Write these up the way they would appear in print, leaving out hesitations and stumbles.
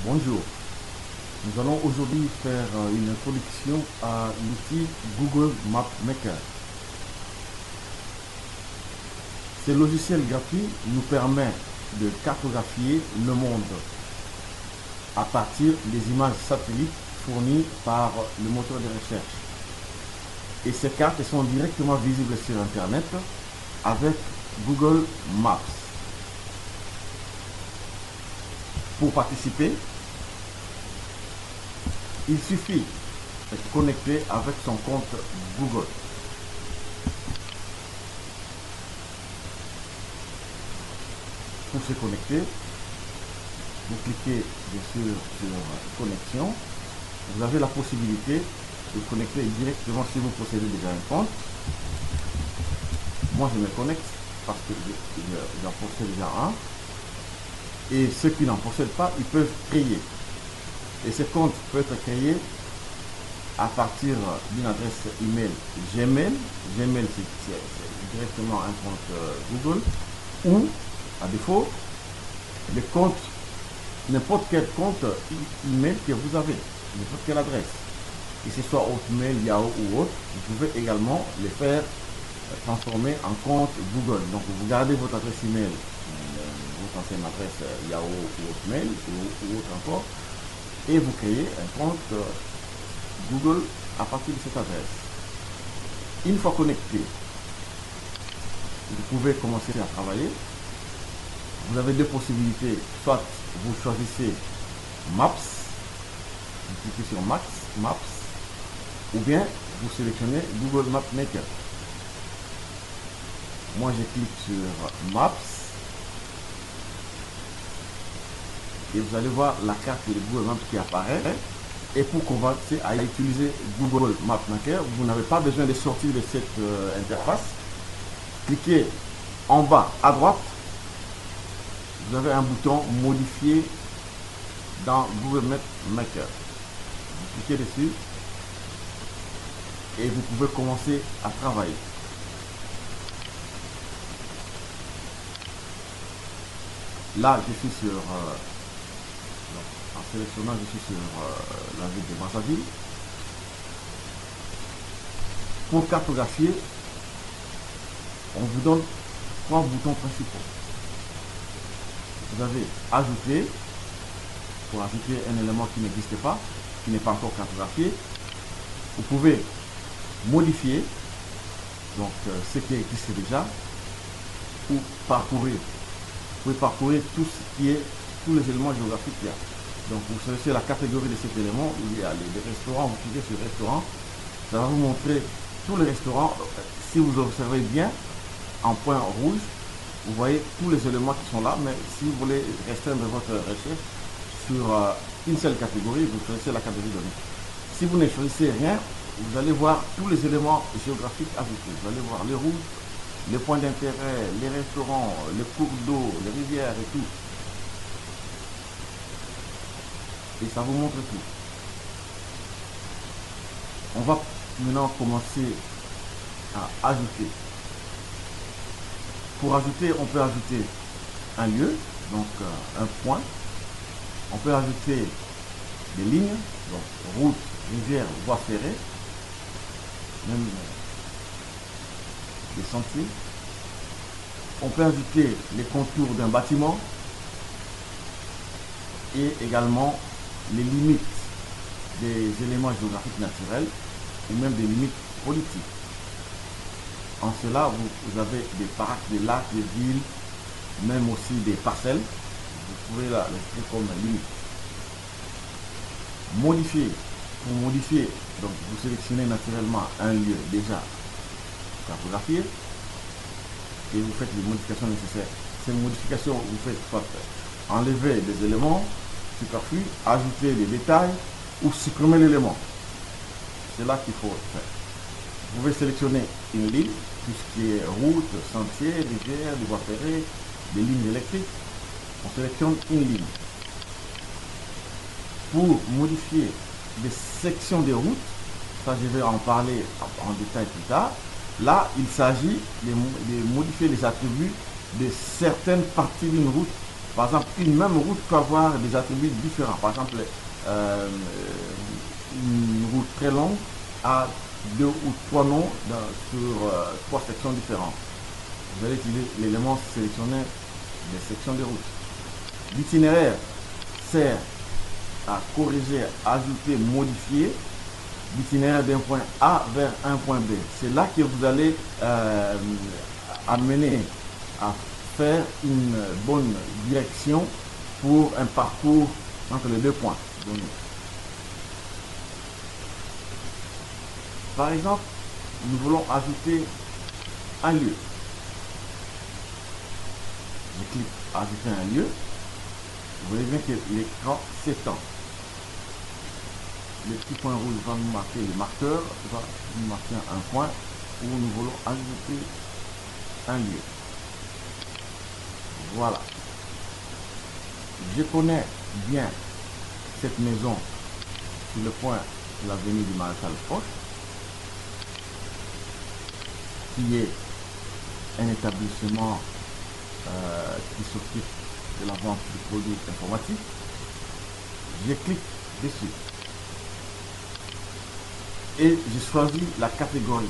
Bonjour, nous allons aujourd'hui faire une introduction à l'outil Google Map Maker. Ce logiciel gratuit nous permet de cartographier le monde à partir des images satellites fournies par le moteur de recherche. Et ces cartes sont directement visibles sur Internet avec Google Maps. Pour participer, il suffit de se connecter avec son compte Google. Pour se connecter, vous cliquez bien sûr sur connexion. Vous avez la possibilité de vous connecter directement si vous possédez déjà un compte. Moi je me connecte parce que j'en possède déjà un. Et ceux qui n'en possèdent pas, ils peuvent créer. Et ce compte peut être créé à partir d'une adresse email Gmail. Gmail, c'est directement un compte Google. Ou, à défaut, le compte, n'importe quel compte email que vous avez, n'importe quelle adresse. Que ce soit Hotmail, Yahoo ou autre, vous pouvez également les faire transformer en compte Google. Donc vous gardez votre adresse email, votre ancienne adresse Yahoo ou Hotmail ou autre encore, et vous créez un compte Google à partir de cette adresse. Une fois connecté, vous pouvez commencer à travailler. Vous avez deux possibilités, soit vous choisissez Maps, vous cliquez sur Maps, ou bien vous sélectionnez Google Map Maker. Moi je clique sur Maps et vous allez voir la carte de Google Maps qui apparaît. Et pour commencer à utiliser Google Map Maker, vous n'avez pas besoin de sortir de cette interface. Cliquez en bas à droite, vous avez un bouton modifier dans Google Map Maker. Vous cliquez dessus et vous pouvez commencer à travailler. Là, je suis sur, en sélectionnant, je suis sur la ville de Brazzaville. Pour cartographier, on vous donne trois boutons principaux. Vous avez ajouter, pour ajouter un élément qui n'existe pas, qui n'est pas encore cartographié. Vous pouvez modifier, donc ce qui existe déjà, ou parcourir. Vous pouvez parcourir tous les éléments géographiques qu'il y a. Donc vous sélectionnez la catégorie de cet élément, il y a les restaurants, vous cliquez sur restaurant, ça va vous montrer tous les restaurants. Si vous observez bien, en point rouge, vous voyez tous les éléments qui sont là, mais si vous voulez restreindre votre recherche sur une seule catégorie, vous choisissez la catégorie donnée. Si vous ne choisissez rien, vous allez voir tous les éléments géographiques ajoutés. Vous allez voir les routes, les points d'intérêt, les restaurants, les cours d'eau, les rivières et tout. Et ça vous montre tout. On va maintenant commencer à ajouter. Pour ajouter, on peut ajouter un lieu, donc un point. On peut ajouter des lignes, donc route, rivière, voie ferrée, même des sentiers. On peut ajouter les contours d'un bâtiment et également les limites des éléments géographiques naturels ou même des limites politiques. En cela, vous avez des parcs, des lacs, des villes, même aussi des parcelles. Vous pouvez l'inscrire comme limite. Modifier. Pour modifier, donc vous sélectionnez naturellement un lieu déjà cartographié et vous faites les modifications nécessaires. Ces modifications, vous faites soit enlever des éléments superflus, ajouter des détails ou supprimer l'élément. C'est là qu'il faut faire. Vous pouvez sélectionner une ligne, tout ce qui est route, sentier, rivière, des voies ferrées, des lignes électriques. On sélectionne une ligne. Pour modifier des sections de route, ça je vais en parler en détail plus tard. Là, il s'agit de modifier les attributs de certaines parties d'une route Par exemple, une même route peut avoir des attributs différents. Par exemple, une route très longue a 2 ou 3 noms sur 3 sections différentes. Vous allez utiliser l'élément sélectionné des sections de route. L'itinéraire sert à corriger, ajouter, modifier l'itinéraire d'un point A vers un point B. C'est là que vous allez amener à faire une bonne direction pour un parcours entre les 2 points donnés. Par exemple, nous voulons ajouter un lieu. Je clique ajouter un lieu. Vous voyez bien que l'écran s'étend. Le petit point rouge va nous marquer, le marqueur va nous marquer un point où nous voulons ajouter un lieu. Voilà. Je connais bien cette maison sur le point de l'avenue du Maréchal Foch, qui est un établissement qui s'occupe de la vente de produits informatiques. Je clique dessus et je choisis la catégorie.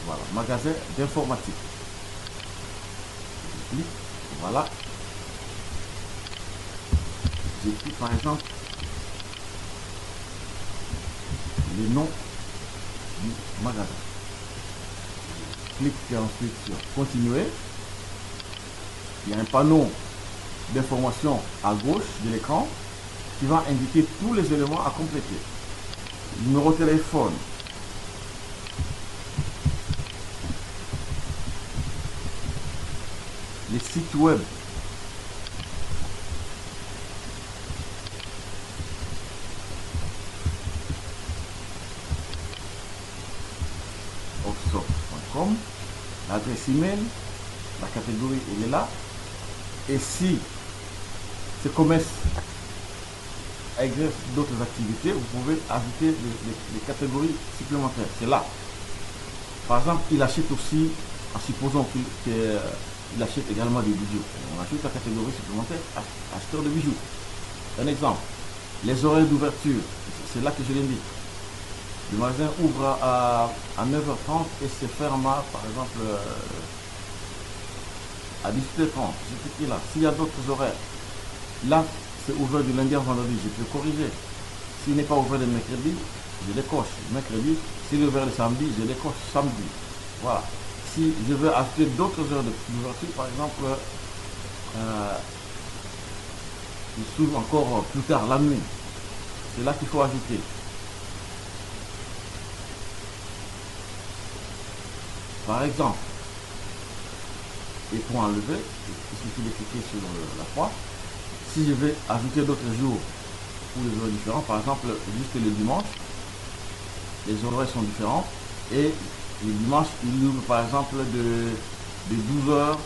Voilà, magasin d'informatique. Je clique, voilà. J'écris par exemple le nom du magasin. Clique ensuite sur continuer. Il y a un panneau d'information à gauche de l'écran qui va indiquer tous les éléments à compléter. Numéro de téléphone, les sites web, offshore.com, l'adresse email, la catégorie elle est là. Et si ce commerce exerce d'autres activités, vous pouvez ajouter les catégories supplémentaires. C'est là. Par exemple, il achète aussi, en supposant qu'il achète également des bijoux. On ajoute la catégorie supplémentaire acheteur de bijoux. Un exemple, les horaires d'ouverture, c'est là que je l'indique. Le magasin ouvre à 9h30 et se ferme à, par exemple, à 18h30. Je clique là. S'il y a d'autres horaires, là, c'est ouvert du lundi au vendredi, je peux corriger. S'il n'est pas ouvert le mercredi, je décoche mercredi. S'il est ouvert le samedi, je décoche samedi. Voilà. Si je veux ajouter d'autres heures d'ouverture, par exemple, il s'ouvre encore plus tard, la nuit. C'est là qu'il faut ajouter. Par exemple, et pour enlever, il suffit de cliquer sur la croix. Si je vais ajouter d'autres jours ou les horaires différents, par exemple, juste le dimanche, les horaires sont différents. Et le dimanche, il ouvre par exemple de 12h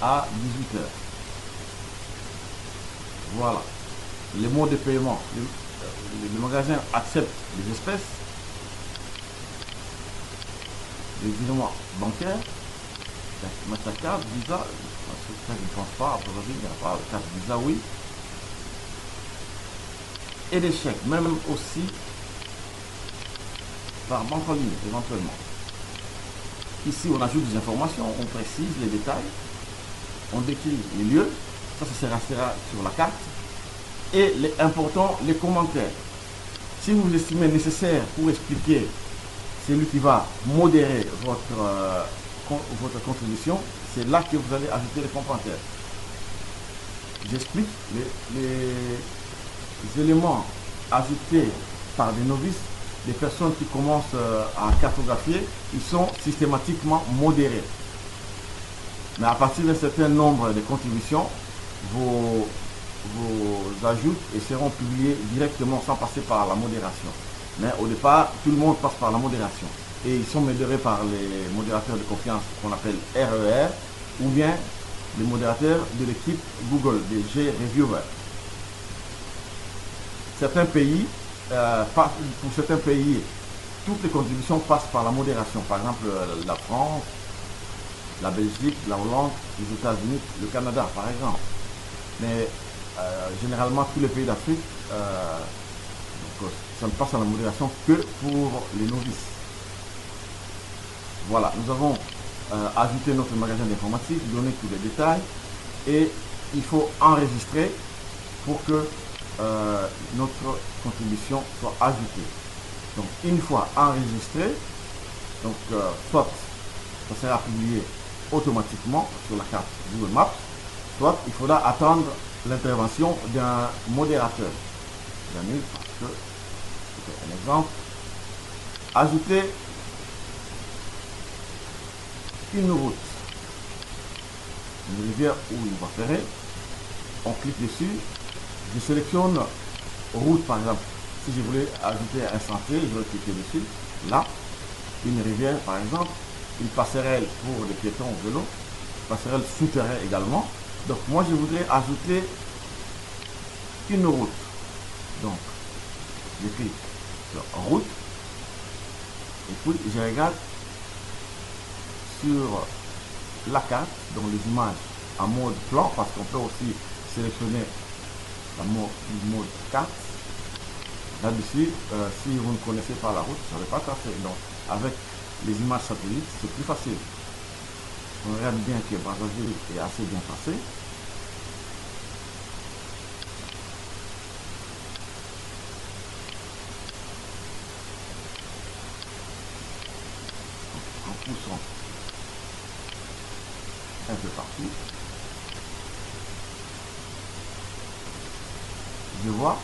à 18h. Voilà. Les modes de paiement. Le magasin accepte les espèces, les virements bancaires, mettre la carte, Visa, je ne pense pas, après il n'y a pas la carte Visa, oui. Et des chèques, même aussi par banque en ligne, éventuellement. Ici, on ajoute des informations, on précise les détails, on décrit les lieux, ça restera sur la carte. Et important, les commentaires. Si vous estimez nécessaire pour expliquer celui qui va modérer votre contribution, c'est là que vous allez ajouter les commentaires. J'explique les éléments ajoutés par des novices, des personnes qui commencent à cartographier, ils sont systématiquement modérés. Mais à partir d'un certain nombre de contributions, vos ajouts seront publiés directement sans passer par la modération. Mais au départ, tout le monde passe par la modération. Et ils sont modérés par les modérateurs de confiance qu'on appelle RER ou bien le modérateur de l'équipe Google, des G-Reviewers. Certains pays, pour certains pays, toutes les contributions passent par la modération. Par exemple, la France, la Belgique, la Hollande, les États-Unis, le Canada, par exemple. Mais généralement, tous les pays d'Afrique, ça ne passe à la modération que pour les novices. Voilà, nous avons ajouté notre magasin d'informatique, donné tous les détails, et il faut enregistrer pour que notre contribution soit ajoutée. Donc une fois enregistré, donc soit ça sera publié automatiquement sur la carte Google Maps, soit il faudra attendre l'intervention d'un modérateur. Parce que, c'est un exemple, ajouter une route, une rivière ou une voie ferrée, on clique dessus, je sélectionne route par exemple. Si je voulais ajouter un sentier, je vais cliquer dessus. Là, une rivière par exemple, une passerelle pour les piétons au vélo, passerelle souterraine également. Donc moi je voudrais ajouter une route. Donc je clique sur route et puis je regarde sur la carte, dans les images en mode plan, parce qu'on peut aussi sélectionner le mode carte. Là-dessus, si vous ne connaissez pas la route, vous ne savez pas tracer. Donc, avec les images satellites, c'est plus facile. On regarde bien que Brazzaville est assez bien tracé. En poussant un peu partout, je vois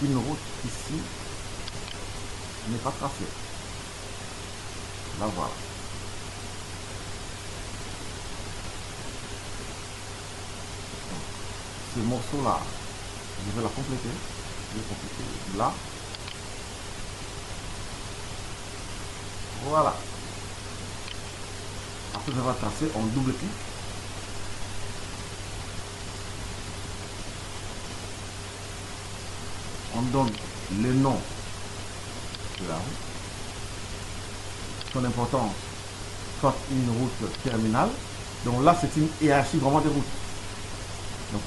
une route ici n'est pas tracée. La voilà. Ce morceau-là, je vais la compléter. Je vais compléter là. Voilà. Après avoir tracé, on double-clique. On donne le nom de la route, son importance, soit une route terminale. Donc là, c'est une hiérarchie vraiment des routes. Donc,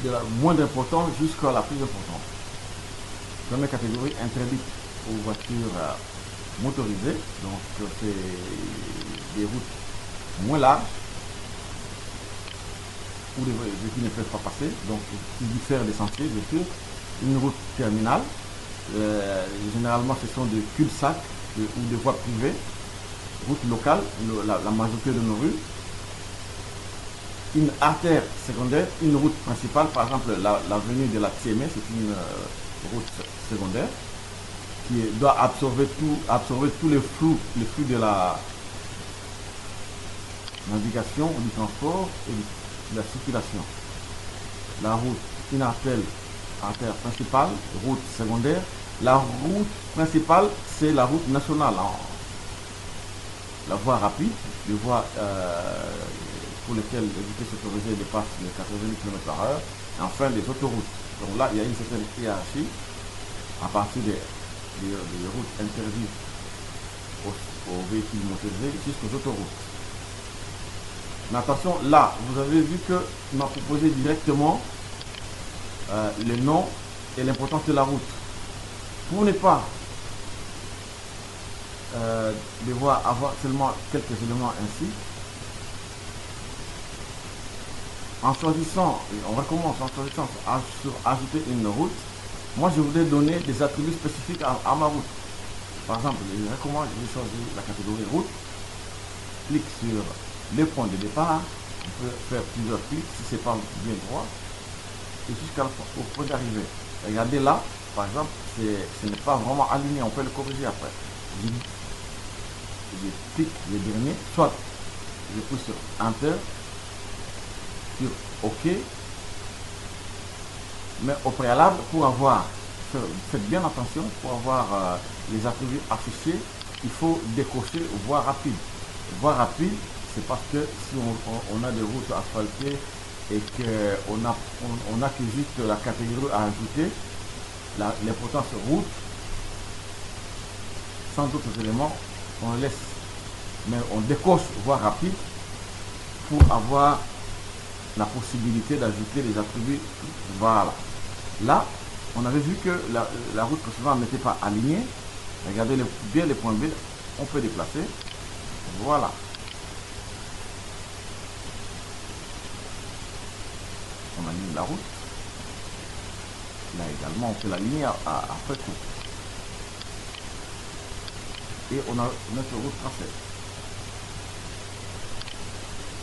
de la moins importante jusqu'à la plus importante. Première catégorie interdite aux voitures motorisées. Donc, c'est des routes moins larges où les véhicules ne peuvent pas passer. Donc, qui diffèrent des sentiers, bien sûr. Une route terminale. Généralement, ce sont des cul-de-sac ou des voies privées. Route locale, la majorité de nos rues. Une artère secondaire, une route principale, par exemple l'avenue de la Tiémé, c'est une route secondaire qui doit absorber tous les flux de la navigation, du transport et de la circulation. La route, une artère principale, route secondaire. La route principale, c'est la route nationale, la voie rapide, les voies pour lesquelles les vitesses autorisées dépassent les 80 km/h, et enfin les autoroutes. Donc là, il y a une certaine hiérarchie à partir des routes interdites aux véhicules motorisés jusqu'aux autoroutes. Mais attention, là, vous avez vu qu'il m'a proposé directement le nom et l'importance de la route. Pour ne pas devoir avoir seulement quelques éléments ainsi, en choisissant, on recommence en choisissant sur ajouter une route, moi je voudrais donner des attributs spécifiques à ma route. Par exemple, je recommande, je choisis la catégorie route, clique sur le point de départ, on peut faire plusieurs clics si c'est pas bien droit, et jusqu'au point d'arrivée. Regardez là, par exemple, ce n'est pas vraiment aligné, on peut le corriger après. Je clique le dernier, soit je pousse sur Enter, sur OK, mais au préalable, pour avoir, faites bien attention, pour avoir les attributs affichés, il faut décocher voie rapide. Voie rapide, c'est parce que si on a des routes asphaltées et qu'on a, on a que juste la catégorie à ajouter, l'importance route, sans d'autres éléments, on laisse, mais on décoche voie rapide pour avoir la possibilité d'ajouter les attributs. Voilà. Là, on avait vu que la route précédente n'était pas alignée. Regardez bien les points B, on peut déplacer. Voilà. On aligne la route. Là également, on peut l'aligner après tout. Et on a notre route tracée.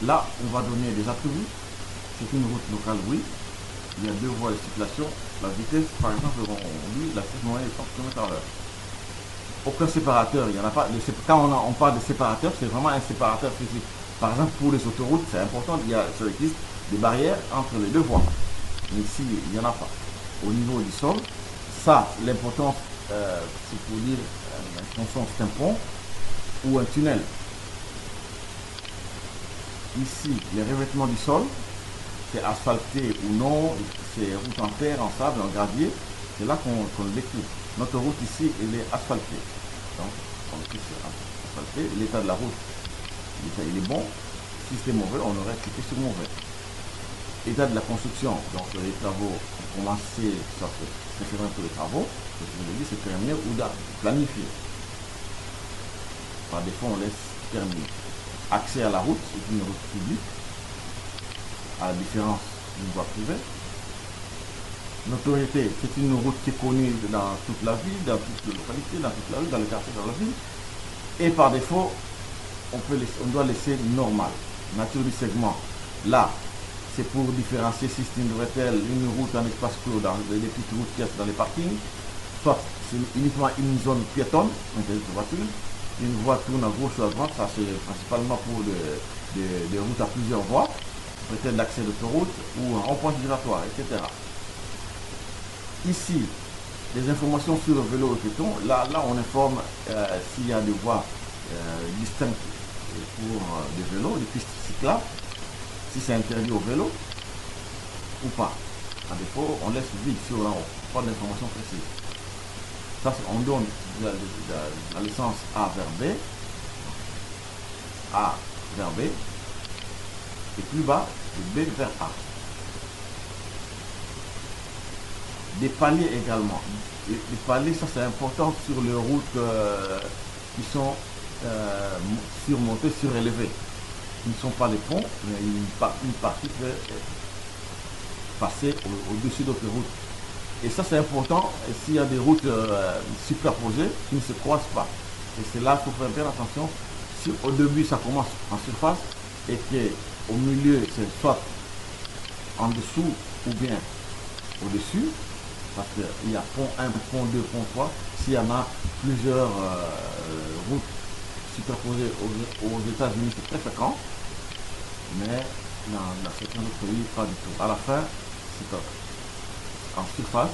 Là, on va donner des attributs. C'est une route locale, oui. Il y a 2 voies de circulation. La vitesse, par exemple, on dit la vitesse moyenne est 100 km/h. Aucun séparateur, il n'y en a pas. Quand on parle de séparateur, c'est vraiment un séparateur physique. Par exemple, pour les autoroutes, c'est important, ça existe des barrières entre les 2 voies. Mais ici, il n'y en a pas. Au niveau du sol, ça, l'importance, c'est pour dire un tronçon, c'est un pont ou un tunnel. Ici, les revêtements du sol, c'est asphalté ou non, c'est route en terre, en sable, en gravier, c'est là qu'on le découvre. Notre route ici, elle est asphaltée. Donc, ici, c'est asphalté. L'état de la route, l'état, il est bon. Si c'était mauvais, on aurait cliqué sur mauvais. État de la construction, donc les travaux ont commencé, ça c'est vrai pour les travaux, ce que je vous ai dit, c'est terminer ou planifier. Par défaut, on laisse terminer. Accès à la route, c'est une route publique, à la différence d'une voie privée. Notoriété, c'est une route qui est connue dans toute la ville, dans toute la localité, dans toute la rue, dans le quartier, dans la ville. Et par défaut, on doit laisser normal. Nature du segment, là, c'est pour différencier si c'est une route en espace clos, dans les petites routes qui sont dans les parkings, soit c'est uniquement une zone piétonne, interdite de voiture, une voie tourne à gauche ou à droite, ça c'est principalement pour des routes à plusieurs voies, peut-être d'accès d'autoroute ou un rond-point giratoire, etc. Ici, les informations sur le vélo et piéton, là on informe s'il y a des voies distinctes pour des vélos, des pistes cyclables, si c'est interdit au vélo ou pas. À défaut, on laisse vide sur en haut, pas d'informations précises. Ça, on donne la licence A vers B, A vers B, et plus bas, de B vers A. Des paliers également. Les paliers, ça c'est important sur les routes qui sont surmontées, surélevées. Qui ne sont pas les ponts, mais une partie peut passer au-dessus d'autres routes. Et ça c'est important, s'il y a des routes superposées qui ne se croisent pas. Et c'est là qu'il faut faire bien attention. Si au début ça commence en surface et qu'au milieu c'est soit en dessous ou bien au-dessus, parce qu'il y a pont 1, pont 2, pont 3, s'il y en a plusieurs routes superposées aux États-Unis, c'est très fréquent, mais dans certains autres pays, pas du tout. À la fin, c'est en surface,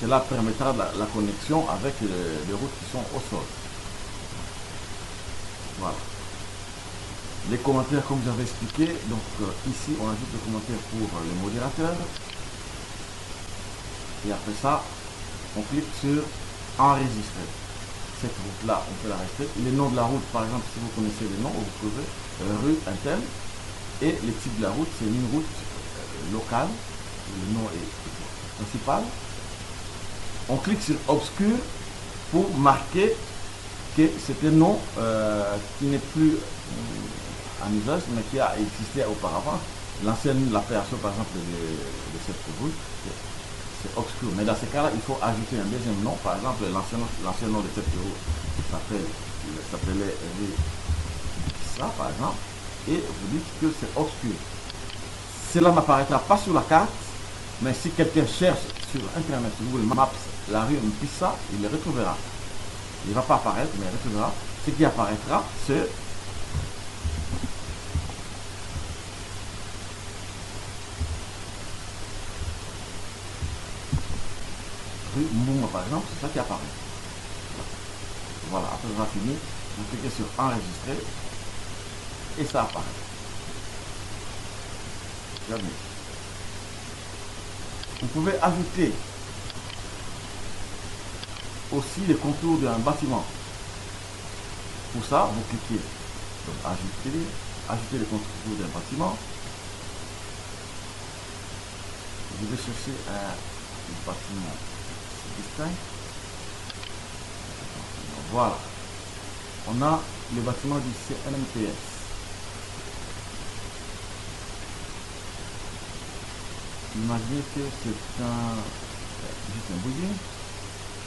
cela permettra la connexion avec les routes qui sont au sol. Voilà. Les commentaires, comme j'avais expliqué, donc ici on ajoute les commentaires pour les modérateurs. Et après ça, on clique sur enregistrer. Cette route-là, on peut la rester. Les noms de la route, par exemple, si vous connaissez les noms, vous pouvez rue interne. Et le type de la route, c'est une route locale. Le nom est principal. On clique sur obscur pour marquer que c'est un nom qui n'est plus en usage, mais qui a existé auparavant. L'appellation, par exemple, de cette route, c'est obscur. Mais dans ces cas-là, il faut ajouter un deuxième nom. Par exemple, l'ancien nom de cette route s'appelait ça, par exemple. Et vous dites que c'est obscur. Cela n'apparaîtra pas sur la carte, mais si quelqu'un cherche sur Internet, sur Google Maps, la rue Mpissa, il le retrouvera. Il ne va pas apparaître, mais il retrouvera. Ce qui apparaîtra, c'est rue Mouma, par exemple, c'est ça qui apparaît. Voilà, après on va finir, vous cliquez sur enregistrer et ça apparaît. Jamais. Vous pouvez ajouter aussi les contours d'un bâtiment. Pour ça, vous cliquez sur ajouter les contours d'un bâtiment. Je vais chercher un bâtiment distinct. Voilà. On a le bâtiment du CNMTS. Imaginez que c'est juste un building.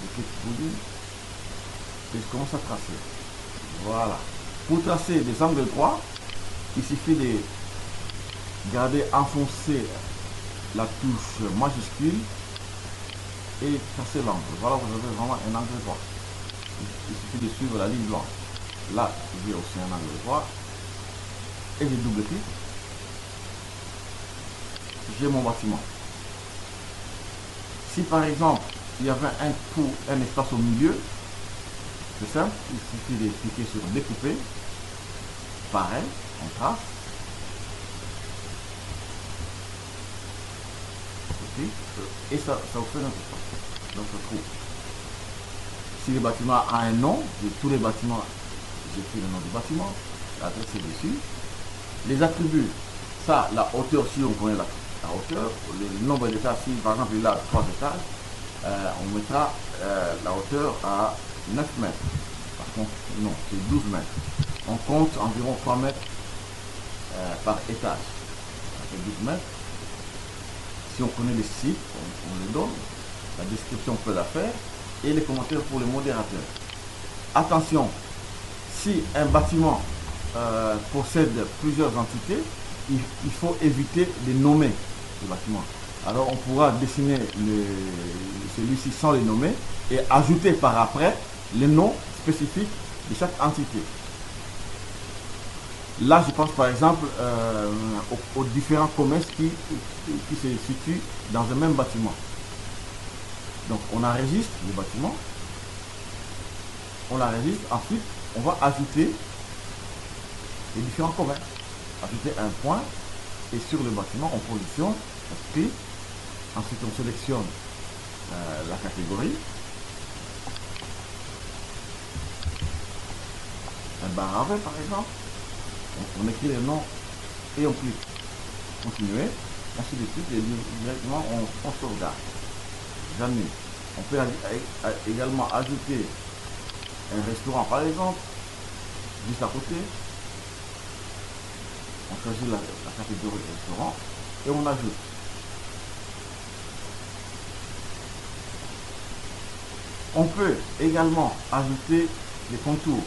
Je clique building et je commence à tracer. Voilà. Pour tracer des angles droits, il suffit de garder enfoncé la touche majuscule et tracer l'angle. Voilà, vous avez vraiment un angle droit. Il suffit de suivre la ligne blanche. Là, j'ai aussi un angle droit et je double-clique. J'ai mon bâtiment. Si par exemple il y avait un espace au milieu, c'est simple, il suffit de cliquer sur découper. Pareil, on trace. Et ça vous fait notre trou. Si le bâtiment a un nom, de tous les bâtiments, j'écris le nom du bâtiment, l'adresse est dessus. Les attributs, ça, la hauteur, si on connaît la hauteur, le nombre d'étages, si par exemple il a 3 étages, on mettra la hauteur à 9 mètres. Par contre, non, c'est 12 mètres. On compte environ 3 mètres par étage. Ça fait 12 mètres. Si on connaît les sites, on le donne. La description, on peut la faire. Et les commentaires pour les modérateurs. Attention, si un bâtiment possède plusieurs entités, il faut éviter de nommer le bâtiment. Alors on pourra dessiner celui-ci sans le nommer et ajouter par après les noms spécifiques de chaque entité. Là, je pense par exemple aux différents commerces qui se situent dans un même bâtiment. Donc on enregistre le bâtiment, on l'enregistre, ensuite on va ajouter les différents commerces. Ajouter un point et sur le bâtiment on positionne, on clique, ensuite on sélectionne la catégorie, un bar à vin par exemple, on écrit le nom et on clique continuer, ainsi de suite et directement on sauvegarde. J'annule. On peut également ajouter un restaurant par exemple, juste à côté. On choisit la catégorie restaurant et on ajoute. On peut également ajouter les contours.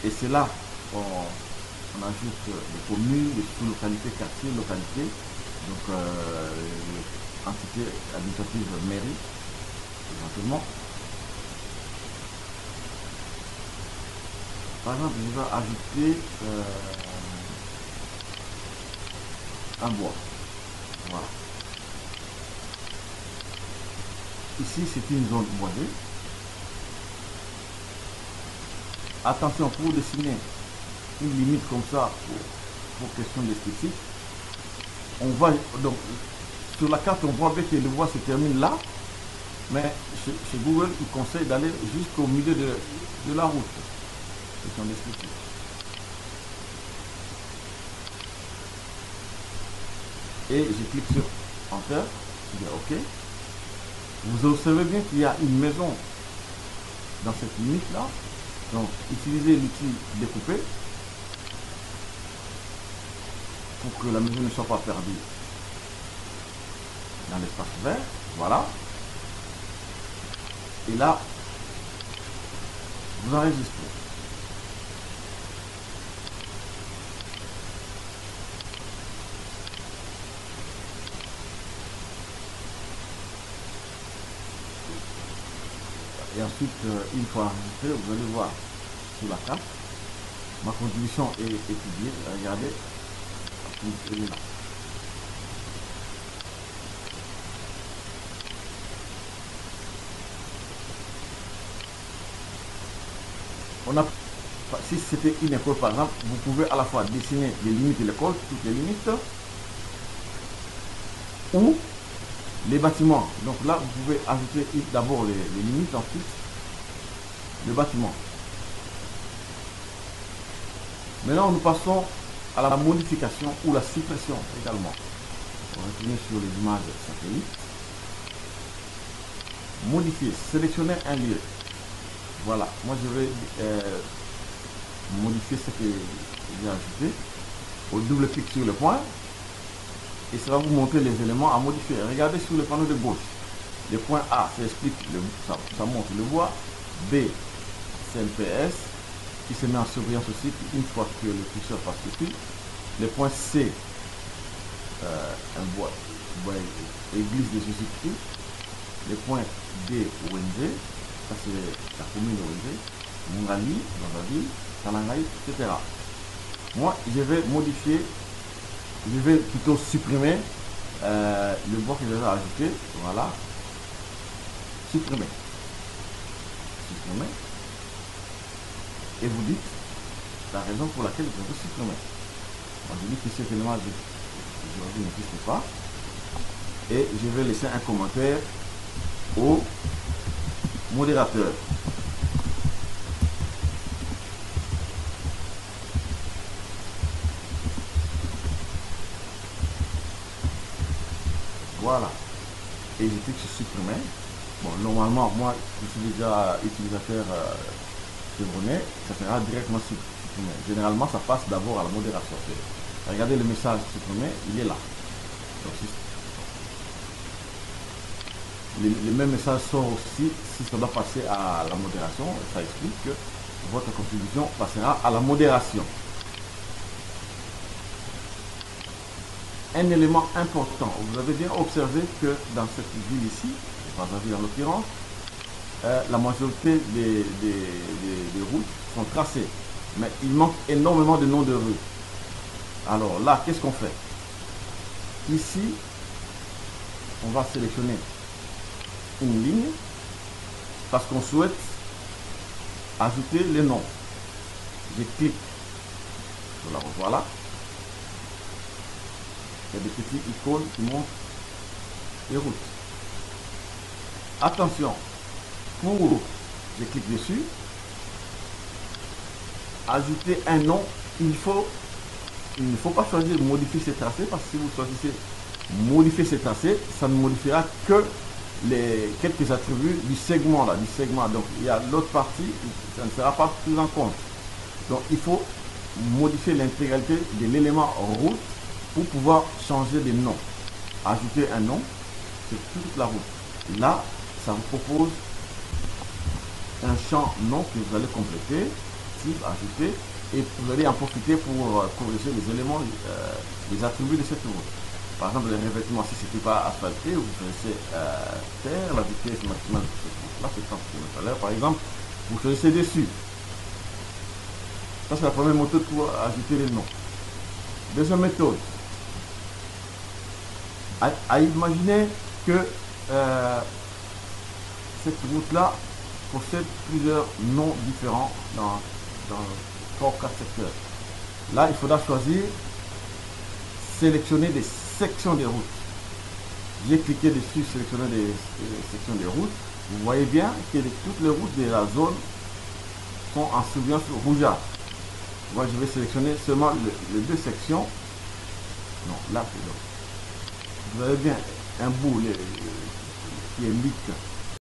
Et c'est là on ajoute les communes, les sous-localités, quartiers, localités. Donc entité administrative mairie, éventuellement. Par exemple, je vais ajouter un bois. Voilà. Ici, c'est une zone boisée. Attention, pour dessiner une limite comme ça, pour question d'esthétique, on va donc sur la carte, on voit bien que le bois se termine là, mais chez Google, il conseille d'aller jusqu'au milieu de la route. Question d'esthétique. Et je clique sur Enter, je dis OK. Vous observez bien qu'il y a une maison dans cette limite-là. Donc, utilisez l'outil découper pour que la maison ne soit pas perdue dans l'espace vert. Voilà. Et là, vous enregistrez. Et ensuite, une fois enregistré, vous allez voir sur la carte, ma contribution est étudiée. Regardez, elle est là. si c'était une école par exemple, vous pouvez à la fois dessiner les limites de l'école, toutes les limites, ou les bâtiments. Donc là, vous pouvez ajouter d'abord les limites, ensuite le bâtiment. Maintenant, nous passons à la modification ou la suppression également. On va retourner sur les images satellites. Modifier, sélectionner un lieu. Voilà, moi je vais modifier ce que j'ai ajouté. Au double clic sur le point et ça va vous montrer les éléments à modifier. Regardez sur le panneau de gauche. Le point A, ça explique, ça montre le bois. B, c'est le PS qui se met en surveillance aussi une fois que le curseur passe dessus. Le point C, un bois église de Jésus-Christ. Le point D, ONG, ça c'est la commune ONG, Mungali, dans la ville, Kalangaï, etc. Moi, je vais modifier, je vais plutôt supprimer le bois que j'avais ajouté. Voilà. Supprimer. Supprimer. Et vous dites la raison pour laquelle je veux supprimer. Moi, je dis que cet élément aujourd'hui n'existe pas. Et je vais laisser un commentaire au modérateur. Voilà. Et je clique sur supprimer. Bon, normalement, moi, je suis déjà utilisateur chevronné, ça sera directement supprimé. Généralement, ça passe d'abord à la modération. Regardez le message supprimé, il est là. Donc, le même message sort aussi si ça doit passer à la modération. Ça explique que votre contribution passera à la modération. Un élément important, vous avez bien observé que dans cette ville ici, Brazzaville en l'occurrence, la majorité des routes sont tracées, mais il manque énormément de noms de rues. Alors là, qu'est-ce qu'on fait? Ici, on va sélectionner une ligne parce qu'on souhaite ajouter les noms. Je clique sur la route, voilà. Il y a des petites icônes qui montrent les routes. Attention, pour, je clique dessus, ajouter un nom, il ne faut pas choisir modifier ces tracés parce que si vous choisissez modifier ces tracés, ça ne modifiera que les quelques attributs du segment là, donc il y a l'autre partie, ça ne sera pas pris en compte. Donc il faut modifier l'intégralité de l'élément route pour pouvoir changer de nom. Ajouter un nom sur toute la route. Là, ça vous propose un champ nom que vous allez compléter, type, ajouter, et vous allez en profiter pour corriger les éléments, les attributs de cette route. Par exemple, le revêtement, si ce n'était pas asphalté, vous choisissez terre, la vitesse maximale de cette route. Là, c'est 30 km/h. Par exemple, vous choisissez dessus. Ça, c'est la première méthode pour ajouter les noms. Deuxième méthode. À imaginer que cette route-là possède plusieurs noms différents dans 3 ou 4 secteurs. Là, il faudra choisir, sélectionner des sections de routes. J'ai cliqué dessus, sélectionner des sections de routes. Vous voyez bien que toutes les routes de la zone sont en surveillance rougeâtre. Moi, je vais sélectionner seulement les 2 sections. Non, là, c'est là. Vous avez bien un bout qui indique